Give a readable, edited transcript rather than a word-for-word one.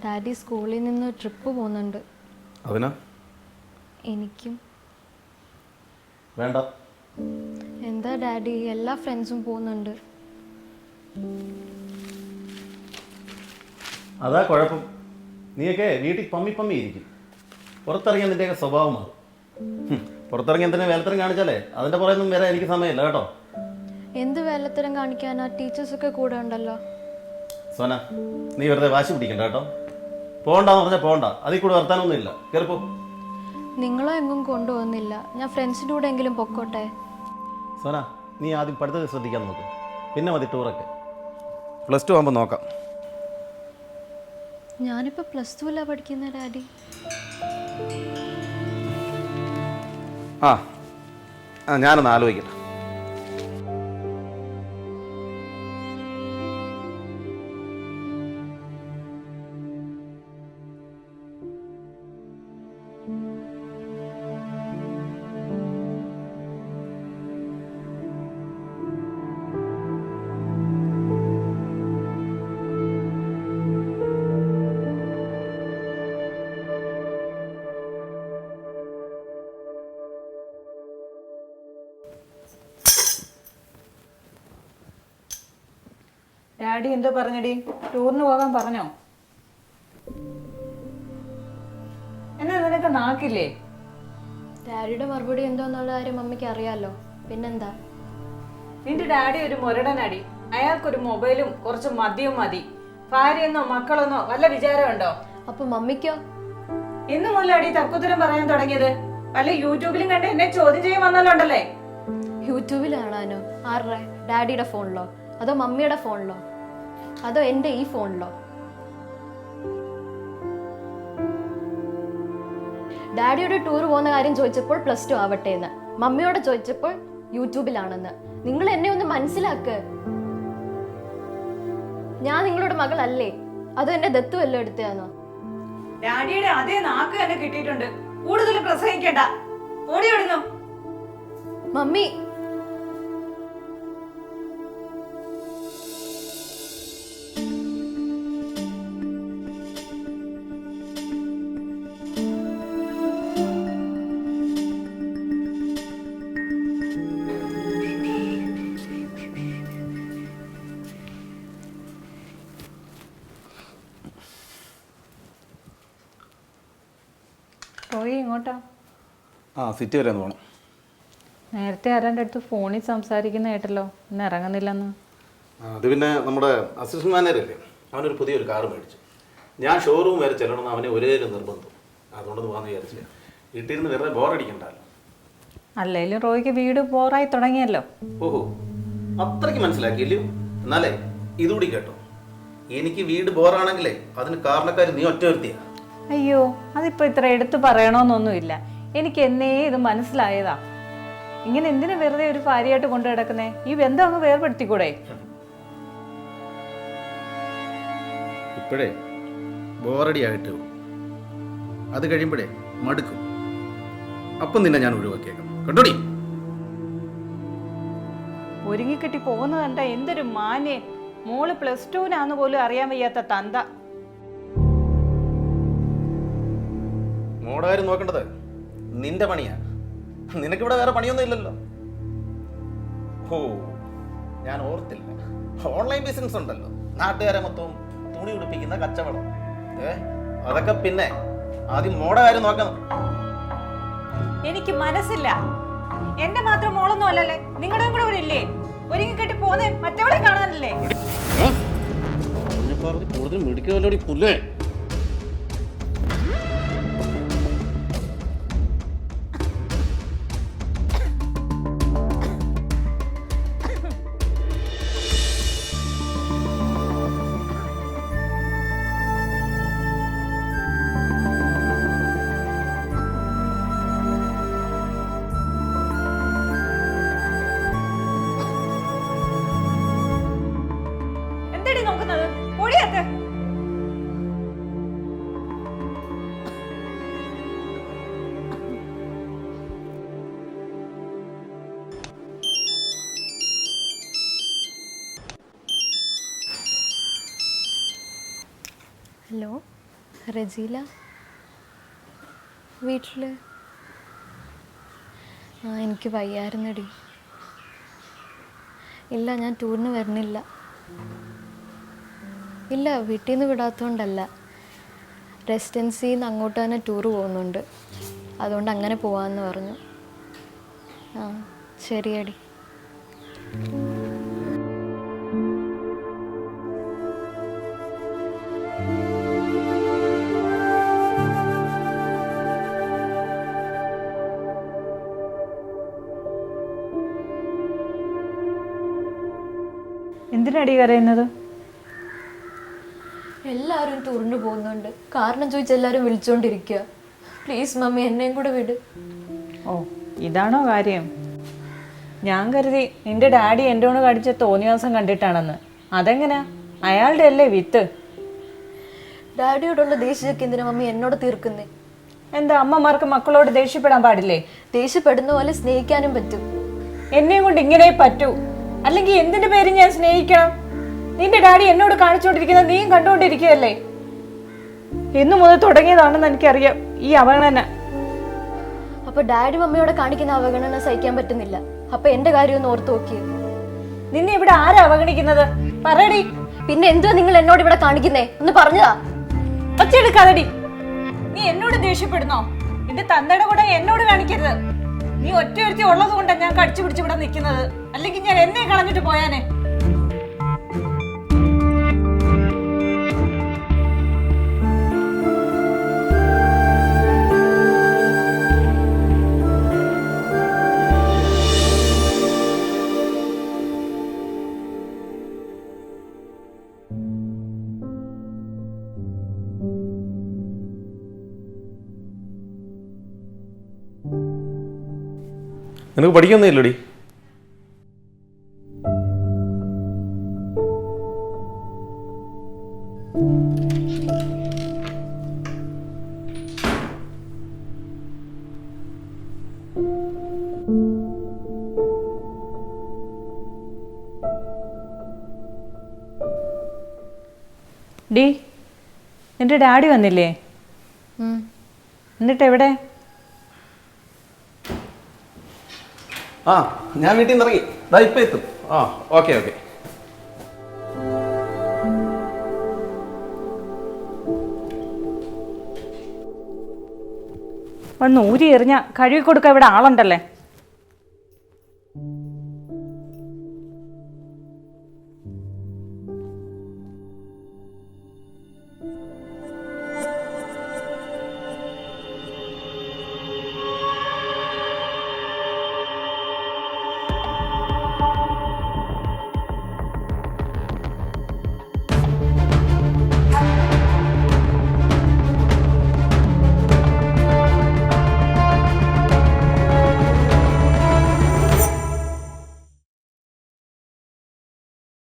Daddy സ്കൂളിൽ നിന്ന് trip പോകുന്നുണ്ട്. അതിനാ? എനിക്കും. വേണ്ട. എന്താ ഡാഡി, എല്ലാ ഫ്രണ്ട്സും പോകുന്നുണ്ട്. അതാ കുഴപ്പം. നീയൊക്കെ വീട്ടിൽ പമ്മി ഇരിക്കും. പുറത്തിറങ്ങിയാൽ നിൻ്റെയൊക്കെ സ്വഭാവം മാറും. പുറത്തിറങ്ങി എന്തിനാ വേലത്തരം കാണിച്ചാലേ അതിൻ്റെ പുറമൊന്നും വരാൻ എനിക്ക് സമയമില്ല കേട്ടോ. എന്ത് വേലത്തരം കാണിക്കാനാ? ടീച്ചേഴ്സൊക്കെ കൂടെ ഉണ്ടല്ലോ. സോന, നീ വെറുതെ വാശി പിടിക്കണ്ട കേട്ടോ. പോകണ്ടെന്ന് പറഞ്ഞാൽ പോകണ്ട. അതിൽ കൂടെ വർത്താനൊന്നും ഇല്ല. കയറിപ്പോ. നിങ്ങളോ എങ്ങും കൊണ്ടുപോകുന്നില്ല. ഞാൻ ഫ്രണ്ട്സിൻ്റെ കൂടെ എങ്കിലും പൊക്കോട്ടെ. സോന, നീ ആദ്യം പഠിത്തത്തിൽ ശ്രദ്ധിക്കാൻ നോക്ക്. പിന്നെ മതി ടൂറൊക്കെ. +2 ആകുമ്പോൾ നോക്കാം. ഞാനിപ്പോൾ +2 പഠിക്കുന്ന ഡാഡി. ഞാനൊന്ന് ആലോചിക്കട്ടെ. ഡാഡി എന്തോ പറഞ്ഞടി? ടൂറിന് പോകാൻ പറഞ്ഞോ? എന്നാ നിനക്ക് നാക്കില്ലേ? ഡാഡിയുടെ മറുപടി എന്തോന്നുള്ള കാര്യം മമ്മിക്ക് അറിയാലോ. പിന്നെന്താ? നിന്റെ ഡാഡി ഒരു മുരടനടി. അയാൾക്കൊരു മൊബൈലും കുറച്ച് മദ്യവും മതി. ഭാര്യയെന്നോ മക്കളെന്നോ വല്ല വിചാരമുണ്ടോ? അപ്പൊ മമ്മിക്കോ? ഇന്നു മുതലടി തർക്കുത്തരം പറയാൻ തുടങ്ങിയത്? വല്ല യൂട്യൂബിലും കണ്ട് എന്നെ ചോദ്യം ചെയ്യാൻ വന്നാലുണ്ടല്ലേ? യൂട്യൂബിൽ കാണാനോ? ആരുടെ? ഡാഡിയുടെ ഫോണിലോ അതോ മമ്മിയുടെ ഫോണിലോ അതോ എൻ്റെ ഈ ഫോണിലോ? ഡാഡിയോട് ടൂർ പോകുന്ന കാര്യം ചോദിച്ചപ്പോൾ +2 ആവട്ടെ എന്ന്, മമ്മിയോട് ചോദിച്ചപ്പോൾ യൂട്യൂബിലാണെന്ന്. നിങ്ങൾ എന്നെ ഒന്ന് മനസ്സിലാക്ക്. ഞാൻ നിങ്ങളുടെ മകളല്ലേ? അതോ എന്റെ ദത്തു വല്ലതും എടുത്തതാണോ? ഡാഡിയുടെ അതേ നാക്ക് തന്നെ കിട്ടിയിട്ടുണ്ട്. കൂടുതൽ പ്രസംഗിക്കണ്ട. ഓടിയോടുന്നു. മമ്മി, പോയി ഇങ്ങോട്ടാ? സിറ്റി വരെ ഒന്ന് പോകണം. നേരത്തെ ആരാൻ്റെ അടുത്ത് ഫോണിൽ സംസാരിക്കുന്ന കേട്ടല്ലോ. ഇന്ന് ഇറങ്ങുന്നില്ലെന്ന്. അത് പിന്നെ നമ്മുടെ അസിസ്റ്റന്റ് മാനേജറല്ലേ, അവനൊരു പുതിയൊരു കാറ് മേടിച്ചു. ഞാൻ ഷോറൂം വരെ ചെല്ലണമെന്ന് അവനെ ഒരേ ഒരു നിർബന്ധം. അതുകൊണ്ടൊന്ന് പോകാമെന്ന് വിചാരിച്ചില്ല. വീട്ടിലിരുന്ന് വെറുതെ ബോറടിക്കണ്ടല്ലോ. അല്ലേലും റോയ്ക്ക് വീട് ബോറായി തുടങ്ങിയല്ലോ. ഓഹോ, അത്രയ്ക്ക് മനസ്സിലാക്കിയില്ലയോ? എന്നാലേ ഇതുകൂടി കേട്ടോ. എനിക്ക് വീട് ബോറാണെങ്കിലേ അതിന് കാരണക്കാർ നീ ഒറ്റ വരുത്തിയാ. അയ്യോ, അതിപ്പോൾ ഇത്ര എടുത്തു പറയണമെന്നൊന്നുമില്ല. എനിക്ക് എന്നേ ഇത് മനസ്സിലായതാ. ഇങ്ങനെ എന്തിനു വെറുതെ ഒരു ഭാര്യയായിട്ട് കൊണ്ടു കിടക്കുന്നേ? ഈ ബന്ധം അങ്ങ് വേർപെടുത്തിക്കൂടെ? ഇപ്പോഴേ ബോറടി ആയിട്ട് അത് കഴിയുമ്പോഴേ മടുക്കും. അപ്പം നിന്നെ ഞാൻ ഒഴിവാക്കിയേക്കാം. കണ്ടോടി. ഒരുങ്ങിക്കെട്ടി പോകുന്നത് കണ്ട എന്തൊരു മാന്യെ. മോള് +2 പോലും അറിയാൻ വയ്യാത്ത തന്ത. മോടെ കാര്യം നോക്കേണ്ടത് നിന്റെ പണിയാ. നിനക്കിവിടെ വേറെ പണിയൊന്നും ഇല്ലല്ലോ. ഓ, ഞാൻ ഓർത്തില്ല. ഓൺലൈൻ ബിസിനസ് ഉണ്ടല്ലോ, നാട്ടുകാരെ മൊത്തവും തുണി ഉടുപ്പിക്കുന്ന കച്ചവടം. അതൊക്കെ പിന്നെ ആദ്യം മോടെ കാര്യം നോക്കണം. എനിക്ക് മനസ്സില്ല. എന്റെ മാത്രം മോളൊന്നും അല്ലല്ലേ, നിങ്ങളുടെ കൂടെ ഇവിടെ ഇല്ലേ? ഒരുങ്ങിക്കെട്ടി പോന്നെ മറ്റവളെ കാണാനല്ലേ? കൂടുതൽ മിടിക്കുമല്ലോടി പുല്ലേ. ഹലോ, റജീല വീട്ടിൽ? എനിക്ക് വയ്യായിരുന്നടി. ഇല്ല, ഞാൻ ടൂറിന് വരണില്ല. ഇല്ല, വീട്ടിൽ നിന്ന് വിടാത്തതുകൊണ്ടല്ല. റെസിഡൻസിയിൽ നിന്ന് അങ്ങോട്ട് തന്നെ ടൂറ് പോകുന്നുണ്ട്. അതുകൊണ്ട് അങ്ങനെ പോവാമെന്ന് പറഞ്ഞു. ശരിയടി. എന്തിനടി കരയുന്നത്? എല്ലാവരും ടൂറിന് പോകുന്നുണ്ട്. കാരണം ചോദിച്ച് എല്ലാവരും വിളിച്ചുകൊണ്ടിരിക്കുക. പ്ലീസ് മമ്മി, എന്നെയും കൂടെ വിട്. ഓ, ഇതാണോ കാര്യം? ഞാൻ കരുതി നിന്റെ ഡാഡി എൻ്റെ കൂടെ കടിച്ച തോന്നിയാസം കണ്ടിട്ടാണെന്ന്. അതെങ്ങനെയാ? അയാളുടെ അല്ലേ വിത്ത്. ഡാഡിയോടുള്ള ദേഷ്യമൊക്കെ എന്തിനാ മമ്മി എന്നോട് തീർക്കുന്നേ? എന്താ അമ്മമാർക്ക് മക്കളോട് ദേഷ്യപ്പെടാൻ പാടില്ലേ? ദേഷ്യപ്പെടുന്ന പോലെ സ്നേഹിക്കാനും പറ്റും. എന്നെയും കൊണ്ട് ഇങ്ങനെ പറ്റൂ. അല്ലെങ്കിൽ എന്തിന്റെ പേര് ഞാൻ സ്നേഹിക്കണം? നിന്റെ ഡാഡി എന്നോട് കാണിച്ചുകൊണ്ടിരിക്കുന്നത് നീയും കണ്ടുകൊണ്ടിരിക്കുകയല്ലേ? എന്നു മുതൽ തുടങ്ങിയതാണെന്ന് എനിക്കറിയാം ഈ അവഗണന. അപ്പൊ ഡാഡി മമ്മിയോടെ കാണിക്കുന്ന അവഗണന സഹിക്കാൻ പറ്റുന്നില്ല. അപ്പൊ എന്റെ കാര്യം ഒന്ന് ഓർത്ത് നോക്കിയേ. നിന്നെ ഇവിടെ ആരാ അവഗണിക്കുന്നത്? പറയടി. പിന്നെ എന്തുവാ നിങ്ങൾ എന്നോട് ഇവിടെ കാണിക്കുന്നേ? ഒന്ന് പറഞ്ഞതാ. ഒച്ചെടുക്കാതെടി. നീ എന്നോട് ദേഷ്യപ്പെടുന്നോ? നിന്റെ തന്തയുടെ കൂടെ എന്നോട് കാണിക്കരുത്. നീ ഒറ്റയൊരുത്തി ഉള്ളത് കൊണ്ടാണ് ഞാൻ കടിച്ചു പിടിച്ച് ഇവിടെ നിൽക്കുന്നത്. അല്ലെങ്കിൽ ഞാൻ എന്നെ കളഞ്ഞിട്ട് പോയാനെ. നിനക്ക് പഠിക്കൊന്നുമില്ലടി? ഡി, നിന്റെ ഡാഡി വന്നില്ലേ? എന്നിട്ട് എവിടെ? ഞാൻ വീട്ടിൽ നിന്ന് ഇറങ്ങി. ഇപ്പം എത്തും. ഓക്കെ. ഒന്ന് ഊരി എറിഞ്ഞ കഴുകി കൊടുക്കാൻ ഇവിടെ ആളുണ്ടല്ലേ?